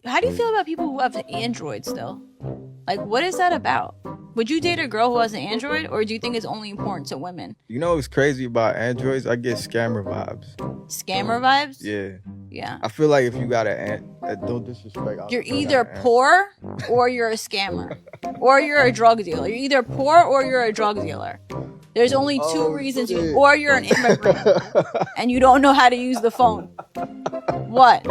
how do you feel about people who have Android still? Like, what is that about? Would you date a girl who has an Android, or do you think it's only important to women? You know what's crazy about Androids? I get scammer vibes. Scammer vibes? Yeah. Yeah. I feel like if you got don't disrespect. You're either poor or you're a scammer. Or you're a drug dealer. You're either poor or you're a drug dealer. There's only two reasons or you're an immigrant and you don't know how to use the phone. What?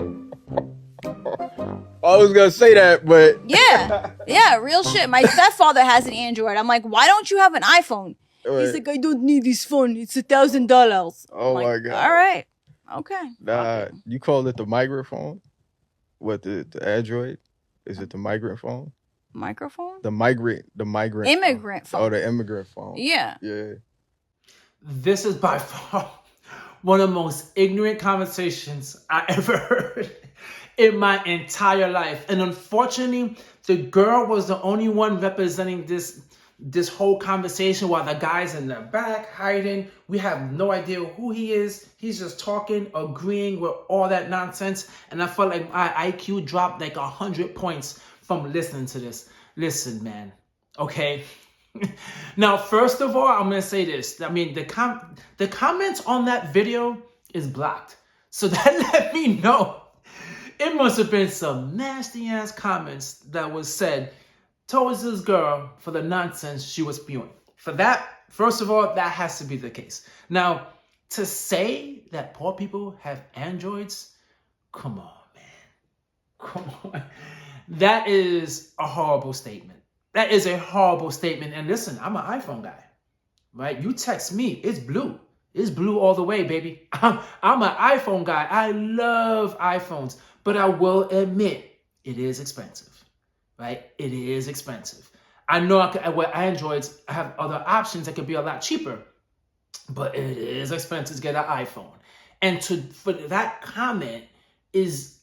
I was gonna say that, but yeah, real shit. My stepfather has an Android. I'm like, why don't you have an iPhone? He's like, I don't need this phone. It's $1,000. Oh my god! All right, okay. Nah, you call it the migrant phone? What the Android? Is it the migrant phone? Microphone? The migrant. Immigrant phone. Oh, the immigrant phone. Yeah. This is by far one of the most ignorant conversations I ever heard in my entire life. And unfortunately, the girl was the only one representing this whole conversation while the guy's in the back hiding. We have no idea who he is. He's just talking, agreeing with all that nonsense. And I felt like my IQ dropped like 100 points from listening to this. Listen, man. Okay. Now, first of all, I'm going to say this. I mean, the comments on that video is blocked. So that let me know it must have been some nasty ass comments that was said towards this girl for the nonsense she was spewing. For that, first of all, that has to be the case. Now, to say that poor people have Androids, come on, man. Come on. That is a horrible statement. That is a horrible statement. And listen, I'm an iPhone guy, right? You text me, it's blue. It's blue all the way, baby. I'm an iPhone guy. I love iPhones, but I will admit it is expensive, right? It is expensive. I know with Androids, I have other options that could be a lot cheaper, but it is expensive to get an iPhone. And for that comment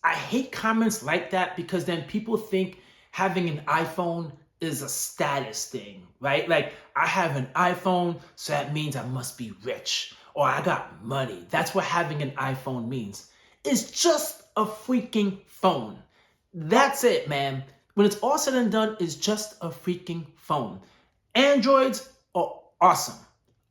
I hate comments like that because then people think having an iPhone is a status thing, right? Like, I have an iPhone, so that means I must be rich or I got money. That's what having an iPhone means. It's just a freaking phone. That's it, man. When it's all said and done, it's just a freaking phone. Androids are awesome.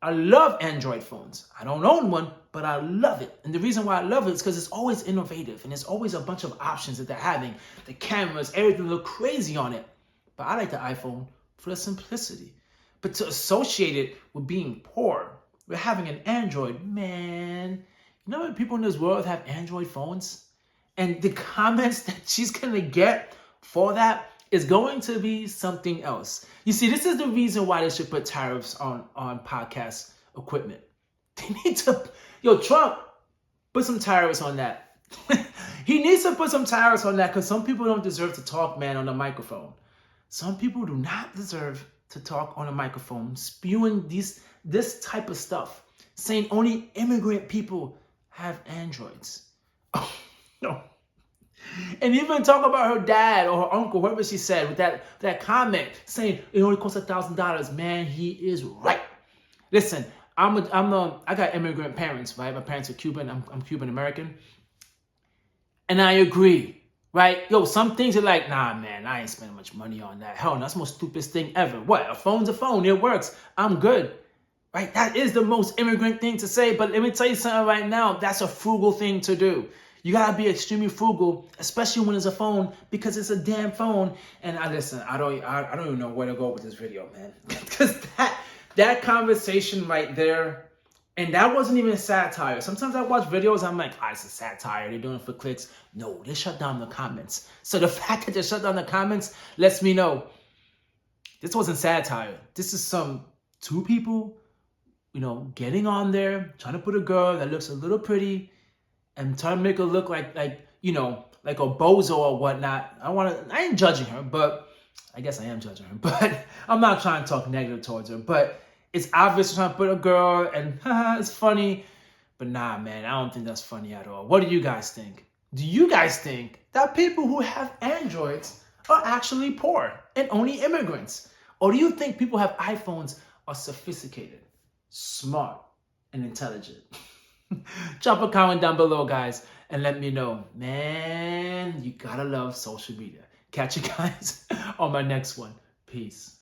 I love Android phones. I don't own one, but I love it. And the reason why I love it is because it's always innovative and there's always a bunch of options that they're having. The cameras, everything look crazy on it. But I like the iPhone for the simplicity. But to associate it with being poor, with having an Android, man, you know what people in this world have Android phones? And the comments that she's going to get for that is going to be something else. You see, this is the reason why they should put tariffs on podcast equipment. They need to, Trump, put some tariffs on that. He needs to put some tariffs on that because some people don't deserve to talk, man, on the microphone. Some people do not deserve to talk on a microphone, spewing this type of stuff, saying only immigrant people have Androids. Oh, no. And even talk about her dad or her uncle, whoever she said, with that comment saying it only costs $1,000. Man, he is right. Listen, I got immigrant parents, right? My parents are Cuban. I'm Cuban American, and I agree. Right? Some things are like, nah, man, I ain't spending much money on that. Hell, that's the most stupidest thing ever. What? A phone's a phone. It works. I'm good. Right? That is the most immigrant thing to say. But let me tell you something right now. That's a frugal thing to do. You got to be extremely frugal, especially when it's a phone, because it's a damn phone. And I don't even know where to go with this video, man. Because that conversation right there, and that wasn't even satire. Sometimes I watch videos, I'm like, it's a satire. They're doing it for clicks. No, they shut down the comments. So the fact that they shut down the comments lets me know this wasn't satire. This is two people, getting on there, trying to put a girl that looks a little pretty and trying to make her look like a bozo or whatnot. I ain't judging her, but I guess I am judging her. But I'm not trying to talk negative towards her. But it's obvious trying to put a girl and it's funny. But nah, man, I don't think that's funny at all. What do you guys think? Do you guys think that people who have Androids are actually poor and only immigrants? Or do you think people who have iPhones are sophisticated, smart, and intelligent? Drop a comment down below, guys, and let me know. Man, you gotta love social media. Catch you guys on my next one. Peace.